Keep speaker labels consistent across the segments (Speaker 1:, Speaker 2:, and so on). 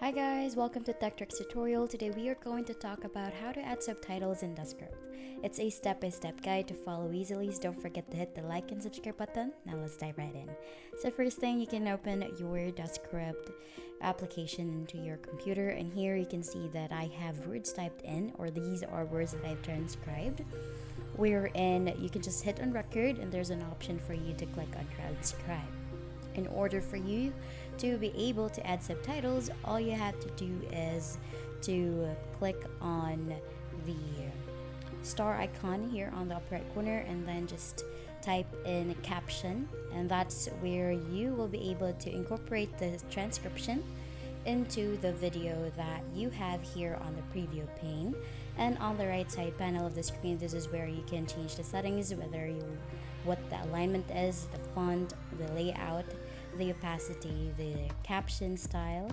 Speaker 1: Hi guys, welcome to Tech Tricks tutorial. Today we are going to talk about how to add subtitles in Descript. It's a step-by-step guide to follow easily, so don't forget to hit the like and subscribe button. Now let's dive right in. So first thing, you can open your Descript application into your computer, and here you can see that I have words typed in, or these are words that I've transcribed. Wherein you can just hit on record and there's an option for you to click on transcribe. In order for you to be able to add subtitles, all you have to do is to click on the star icon here on the upper right corner and then just type in caption, and that's where you will be able to incorporate the transcription into the video that you have here on the preview pane. And on the right side panel of the screen, this is where you can change the settings, what the alignment is, the font, the layout, the opacity, the caption style,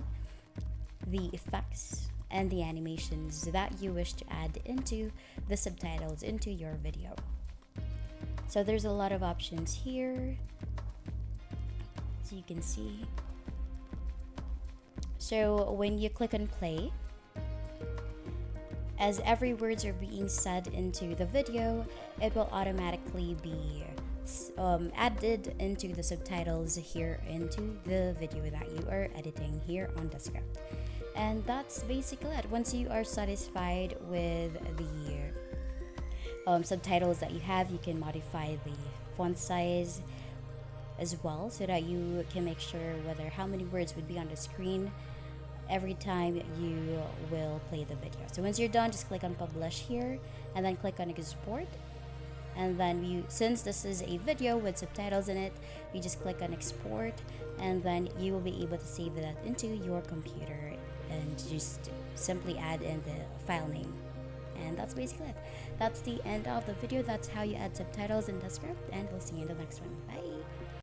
Speaker 1: the effects, and the animations that you wish to add into the subtitles into your video. So there's a lot of options here, so you can see. So when you click on play, as every words are being said into the video, it will automatically be added into the subtitles here into the video that you are editing here on Descript. And that's basically it. Once you are satisfied with the subtitles that you have, you can modify the font size as well, so that you can make sure whether how many words would be on the screen every time you will play the video. So once you're done, just click on publish here and then click on export. And then since this is a video with subtitles in it, you just click on export, and then you will be able to save that into your computer and just simply add in the file name. And that's basically it. That's the end of the video. That's how you add subtitles in Descript, and we'll see you in the next one. Bye.